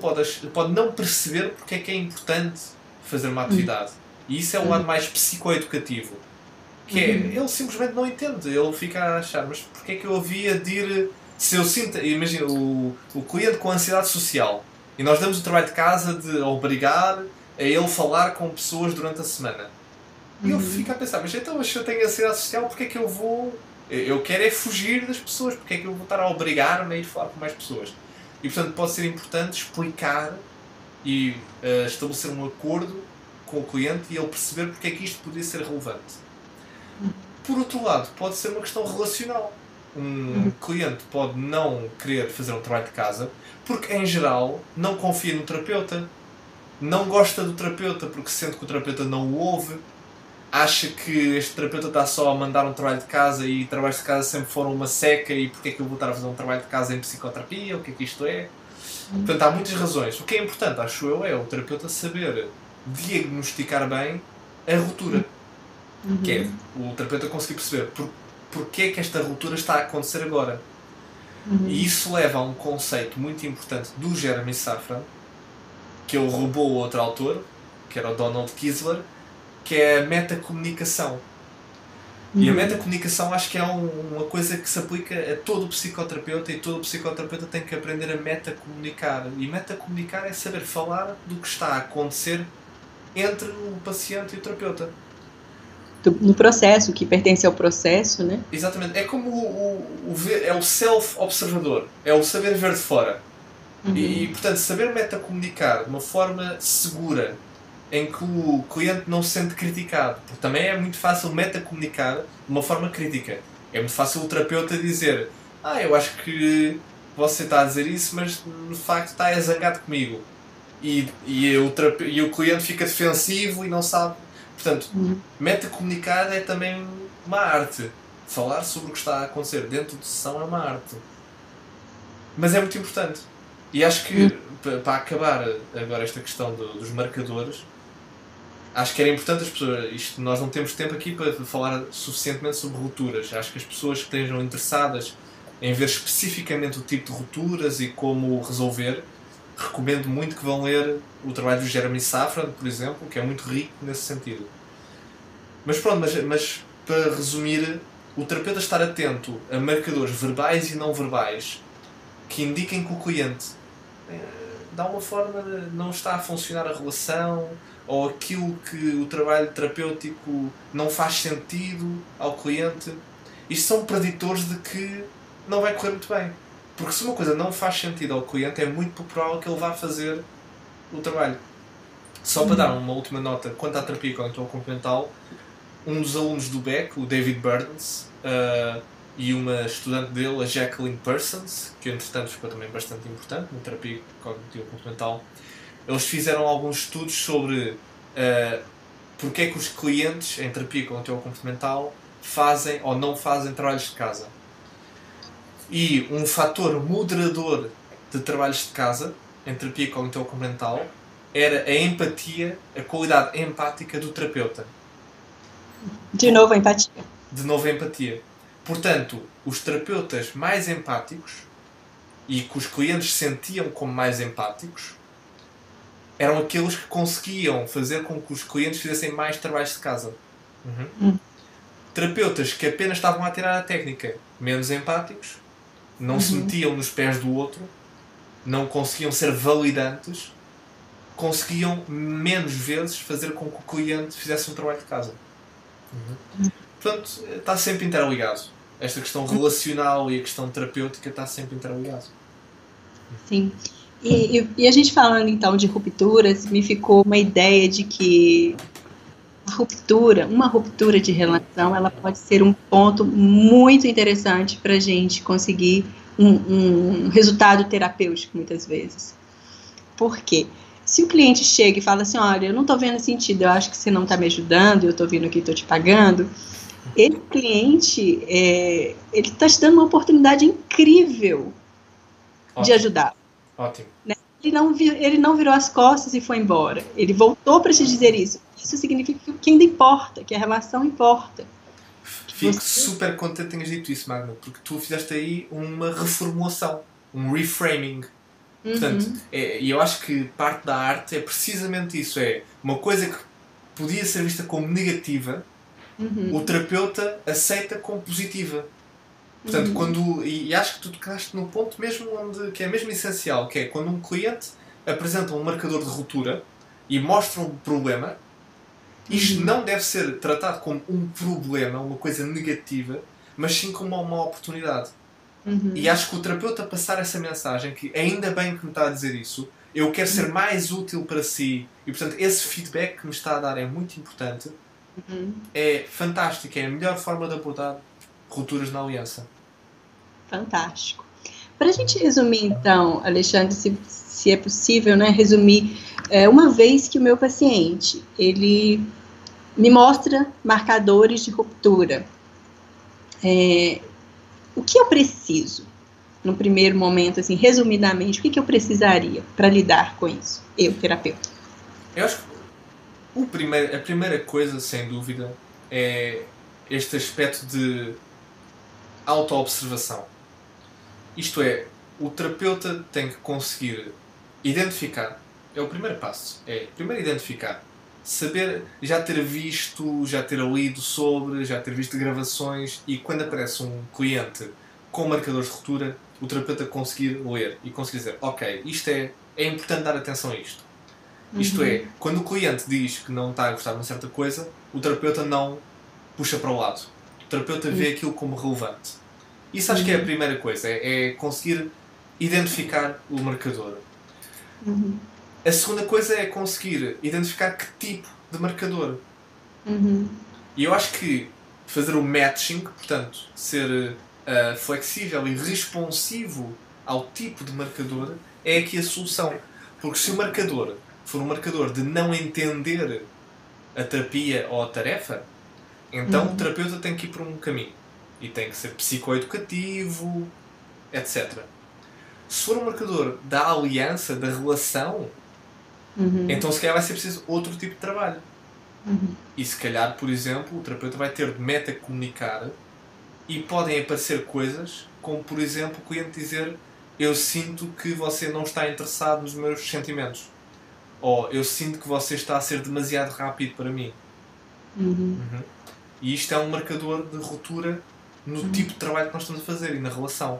pode não perceber porque é que é importante fazer uma atividade. E isso é o lado mais psicoeducativo. Que é, ele simplesmente não entende. Ele fica a achar, mas porque é que eu havia de ir... Se eu sinto... Imagina, o cliente com ansiedade social. E nós damos o trabalho de casa de obrigar a ele falar com pessoas durante a semana. E ele fica a pensar, mas então se eu tenho ansiedade social, porque é que eu vou... Eu quero é fugir das pessoas, porque é que eu vou estar a obrigar-me a ir falar com mais pessoas? E portanto pode ser importante explicar e estabelecer um acordo com o cliente e ele perceber porque é que isto poderia ser relevante. Por outro lado, pode ser uma questão relacional. Um cliente pode não querer fazer um trabalho de casa porque, em geral, não confia no terapeuta, não gosta do terapeuta porque sente que o terapeuta não o ouve, acha que este terapeuta está só a mandar um trabalho de casa e trabalhos de casa sempre foram uma seca e porque é que eu vou estar a fazer um trabalho de casa em psicoterapia, o que é que isto é? Portanto, há muitas razões. O que é importante, acho eu, é o terapeuta saber diagnosticar bem a ruptura. Que é o terapeuta conseguir perceber porque é que esta ruptura está a acontecer agora. E isso leva a um conceito muito importante do Jeremy Safran, que ele roubou outro autor, que era o Donald Kizler, que é a metacomunicação. E a metacomunicação acho que é uma coisa que se aplica a todo o psicoterapeuta, e todo o psicoterapeuta tem que aprender a metacomunicar. E metacomunicar é saber falar do que está a acontecer entre o paciente e o terapeuta. No processo, que pertence ao processo, né? Exatamente. É como é o self-observador. É o saber ver de fora. E, portanto, saber metacomunicar de uma forma segura, em que o cliente não se sente criticado. Porque também é muito fácil metacomunicar de uma forma crítica. É muito fácil o terapeuta dizer: eu acho que você está a dizer isso, mas de facto está zangado comigo. E o cliente fica defensivo e não sabe. Portanto, metacomunicar é também uma arte. Falar sobre o que está a acontecer dentro de sessão é uma arte. Mas é muito importante. E acho que, para acabar agora esta questão dos marcadores, acho que era importante as pessoas... nós não temos tempo aqui para falar suficientemente sobre rupturas. Acho que as pessoas que estejam interessadas em ver especificamente o tipo de rupturas e como resolver, recomendo muito que vão ler o trabalho do Jeremy Safran, por exemplo, que é muito rico nesse sentido. Mas pronto, mas para resumir, o terapeuta estar atento a marcadores verbais e não verbais que indiquem que o cliente de alguma forma não está a funcionar a relação, ou aquilo que o trabalho terapêutico não faz sentido ao cliente. Isto são preditores de que não vai correr muito bem. Porque se uma coisa não faz sentido ao cliente, é muito provável que ele vá fazer o trabalho. Só para dar uma última nota quanto à terapia comportamental, um dos alunos do Beck, o David Burns, e uma estudante dele, a Jacqueline Parsons, que entretanto ficou também bastante importante na terapia cognitivo-comportamental, eles fizeram alguns estudos sobre porque é que os clientes em terapia cognitivo-comportamental fazem ou não fazem trabalhos de casa. E um fator moderador de trabalhos de casa em terapia cognitivo-comportamental era a empatia, a qualidade empática do terapeuta. De novo a empatia. De novo a empatia. Portanto, os terapeutas mais empáticos e que os clientes sentiam como mais empáticos eram aqueles que conseguiam fazer com que os clientes fizessem mais trabalhos de casa. Terapeutas que apenas estavam a tirar a técnica, menos empáticos, não se metiam nos pés do outro, não conseguiam ser validantes, conseguiam menos vezes fazer com que o cliente fizesse um trabalho de casa. Portanto, está sempre interligado. Esta questão relacional e a questão terapêutica está sempre interligado. Sim. E a gente falando então de rupturas, me ficou uma ideia de que uma ruptura de relação, ela pode ser um ponto muito interessante para a gente conseguir um resultado terapêutico muitas vezes. Por quê? Se o cliente chega e fala assim: olha, eu não estou vendo sentido, eu acho que você não está me ajudando, eu estou vindo aqui e estou te pagando, esse cliente ele está te dando uma oportunidade incrível de ajudar. Ótimo. Né? Ele não virou as costas e foi embora. Ele voltou para te dizer isso. Isso significa que ainda importa, que a relação importa. Fico super contente que tenhas dito isso, Magna, porque tu fizeste aí uma reformulação, um reframing. Portanto, e eu acho que parte da arte é precisamente isso. É uma coisa que podia ser vista como negativa, o terapeuta aceita como positiva. Portanto, e acho que tu tocaste no ponto mesmo que é mesmo essencial, que é quando um cliente apresenta um marcador de ruptura e mostra um problema, isto não deve ser tratado como um problema, uma coisa negativa, mas sim como uma oportunidade. E acho que o terapeuta passar essa mensagem, que ainda bem que me está a dizer isso, eu quero ser mais útil para si, e portanto esse feedback que me está a dar é muito importante, é fantástico, é a melhor forma de abordar rupturas na aliança. Fantástico. Para a gente resumir então, Alexandre, se é possível, né, resumir, uma vez que o meu paciente, ele me mostra marcadores de ruptura. O que eu preciso, no primeiro momento, assim, resumidamente, o que eu precisaria para lidar com isso, eu, terapeuta? Eu acho que a primeira coisa, sem dúvida, é este aspecto de auto-observação. Isto é, o terapeuta tem que conseguir identificar, é o primeiro passo, primeiro identificar, saber, já ter visto, já ter lido sobre, já ter visto gravações, e quando aparece um cliente com marcadores de ruptura, o terapeuta conseguir ler e conseguir dizer, ok, isto é importante dar atenção a isto. Isto é, quando o cliente diz que não está a gostar de uma certa coisa, o terapeuta não puxa para o lado. O terapeuta vê aquilo como relevante. Isso acho que é a primeira coisa, é conseguir identificar o marcador. A segunda coisa é conseguir identificar que tipo de marcador. E eu acho que fazer o matching, portanto, ser flexível e responsivo ao tipo de marcador, é aqui a solução. Porque se o marcador for um marcador de não entender a terapia ou a tarefa, então o terapeuta tem que ir por um caminho. E tem que ser psicoeducativo, etc. Se for um marcador da aliança, da relação, então se calhar vai ser preciso outro tipo de trabalho. E se calhar, por exemplo, o terapeuta vai ter de metacomunicar e podem aparecer coisas como, por exemplo, o cliente dizer: eu sinto que você não está interessado nos meus sentimentos. Ou eu sinto que você está a ser demasiado rápido para mim. E isto é um marcador de ruptura no tipo de trabalho que nós estamos a fazer e na relação.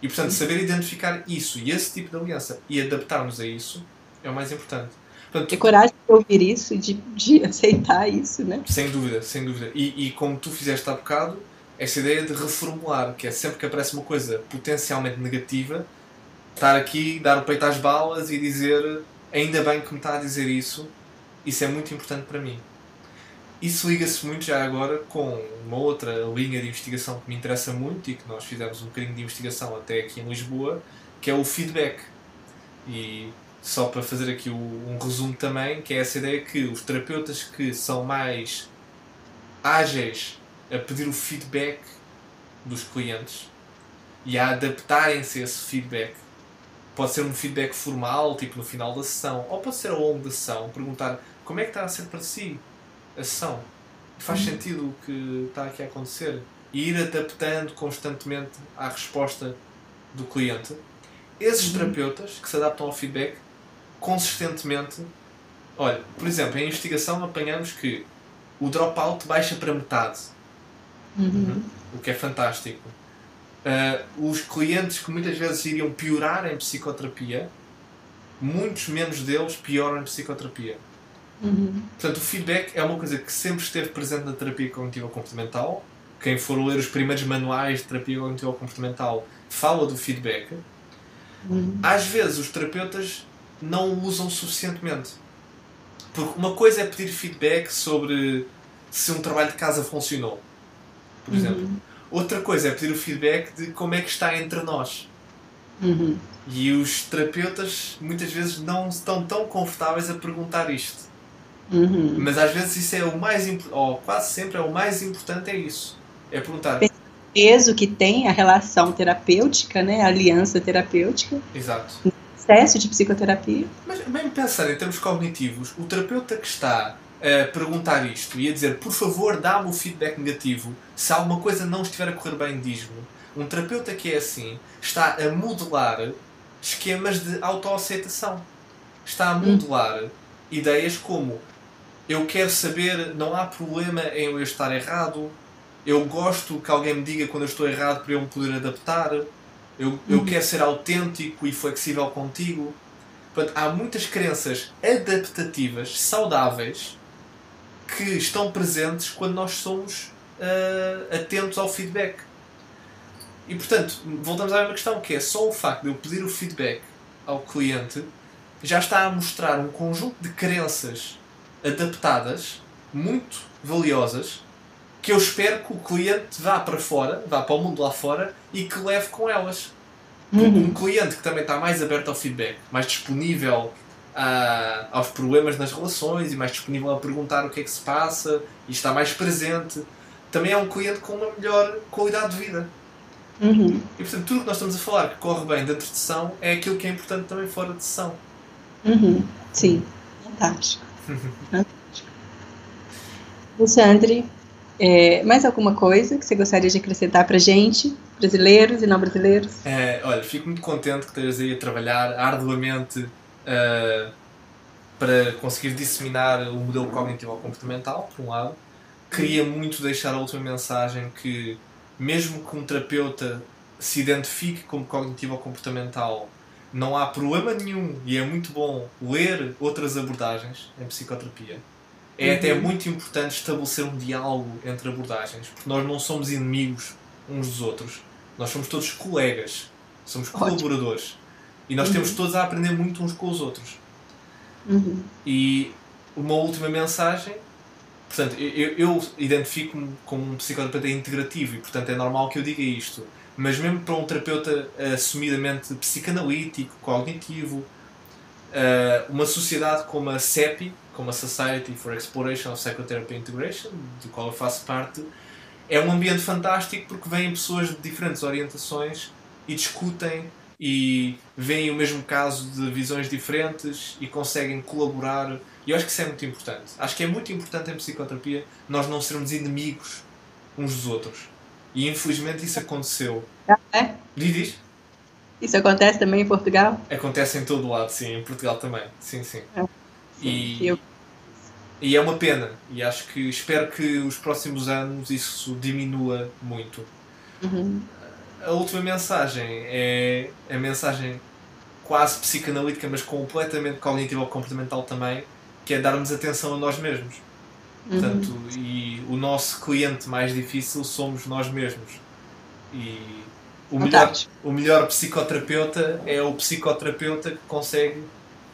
E, portanto, saber identificar isso e esse tipo de aliança e adaptar-nos a isso é o mais importante. Portanto, ter coragem de ouvir isso, de aceitar isso, né? Sem dúvida, sem dúvida. E como tu fizeste há bocado, essa ideia de reformular, que é sempre que aparece uma coisa potencialmente negativa, estar aqui, dar o peito às balas e dizer: ainda bem que me está a dizer isso é muito importante para mim. Isso liga-se muito já agora com uma outra linha de investigação que me interessa muito e que nós fizemos um bocadinho de investigação até aqui em Lisboa, que é o feedback. E só para fazer aqui um resumo também, que é essa ideia que os terapeutas que são mais ágeis a pedir o feedback dos clientes e a adaptarem-se a esse feedback, pode ser um feedback formal, tipo no final da sessão, ou pode ser ao longo da sessão, perguntar como é que está a ser para si a sessão. Faz sentido o que está aqui a acontecer? E ir adaptando constantemente à resposta do cliente. Esses terapeutas que se adaptam ao feedback consistentemente... Olha, por exemplo, em investigação apanhamos que o dropout baixa para metade. O que é fantástico. Os clientes que muitas vezes iriam piorar em psicoterapia, muitos menos deles pioram em psicoterapia. Portanto, o feedback é uma coisa que sempre esteve presente na terapia cognitivo-comportamental. Quem for ler os primeiros manuais de terapia cognitivo-comportamental fala do feedback. Às vezes os terapeutas não o usam suficientemente. Porque uma coisa é pedir feedback sobre se um trabalho de casa funcionou, por exemplo. Outra coisa é pedir o feedback de como é que está entre nós. E os terapeutas muitas vezes não estão tão confortáveis a perguntar isto. Mas às vezes isso é o mais importante, ou quase sempre é o mais importante, é isso. É perguntar. O peso que tem a relação terapêutica, né? A aliança terapêutica. Exato. No processo de psicoterapia. Mas bem pensar em termos cognitivos, o terapeuta que está a perguntar isto e a dizer: por favor, dá-me o feedback negativo, se alguma coisa não estiver a correr bem, diz-me. Um terapeuta que é assim está a modelar esquemas de autoaceitação. Está a modelar ideias como: eu quero saber, não há problema em eu estar errado, eu gosto que alguém me diga quando eu estou errado para eu me poder adaptar, eu quero ser autêntico e flexível contigo. Portanto, há muitas crenças adaptativas, saudáveis, que estão presentes quando nós somos atentos ao feedback. E, portanto, voltamos à mesma questão, que é só o facto de eu pedir o feedback ao cliente já está a mostrar um conjunto de crenças adaptadas, muito valiosas, que eu espero que o cliente vá para fora, vá para o mundo lá fora e que leve com elas. Um cliente que também está mais aberto ao feedback, mais disponível aos problemas nas relações e mais disponível a perguntar o que é que se passa e está mais presente. Também é um cliente com uma melhor qualidade de vida. Uhum. E portanto tudo o que nós estamos a falar que corre bem dentro de sessão é aquilo que é importante também fora de sessão. Uhum. Sim, fantástico. Fantástico. Alexandre, mais alguma coisa que você gostaria de acrescentar para a gente, brasileiros e não brasileiros? Olha, fico muito contente que estejas aí a trabalhar arduamente para conseguir disseminar o modelo cognitivo-comportamental, por um lado. Queria muito deixar a última mensagem que, mesmo que um terapeuta se identifique como cognitivo-comportamental, não há problema nenhum, e é muito bom ler outras abordagens em psicoterapia. É até muito importante estabelecer um diálogo entre abordagens, porque nós não somos inimigos uns dos outros. Nós somos todos colegas, somos colaboradores. E nós temos todos a aprender muito uns com os outros. E uma última mensagem, portanto, eu identifico-me como um psicoterapeuta integrativo e, portanto, é normal que eu diga isto. Mas mesmo para um terapeuta assumidamente psicanalítico, cognitivo, uma sociedade como a SEPI, como a Society for Exploration of Psychotherapy Integration, do qual eu faço parte, é um ambiente fantástico porque vêm pessoas de diferentes orientações e discutem e veem o mesmo caso de visões diferentes e conseguem colaborar. E eu acho que isso é muito importante. Acho que é muito importante em psicoterapia nós não sermos inimigos uns dos outros. E infelizmente isso aconteceu. Diz? Isso acontece também em Portugal? Acontece em todo lado, sim. Em Portugal também. Sim, sim. Sim. E é uma pena. E acho que espero que os próximos anos isso diminua muito. A última mensagem é a mensagem quase psicanalítica, mas completamente cognitivo-comportamental também, que é darmos atenção a nós mesmos. Portanto, e o nosso cliente mais difícil somos nós mesmos. E o melhor psicoterapeuta é o psicoterapeuta que consegue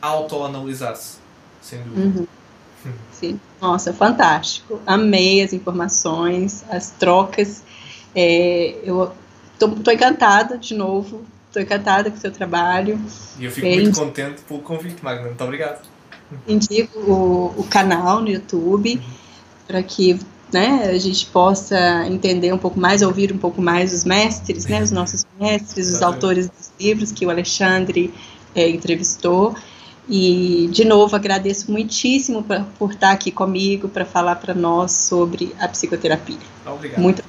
autoanalisar-se, sem dúvida. Sim. Nossa, fantástico. Amei as informações, as trocas. Eu estou encantada de novo. Estou encantada com o seu trabalho. E eu fico muito contente pelo convite, Magna. Muito obrigado. Indico o canal no YouTube para que, né, a gente possa entender um pouco mais, ouvir um pouco mais os mestres, né, os nossos mestres, os autores dos livros que o Alexandre entrevistou. E, de novo, agradeço muitíssimo por estar aqui comigo para falar para nós sobre a psicoterapia. Obrigado. Muito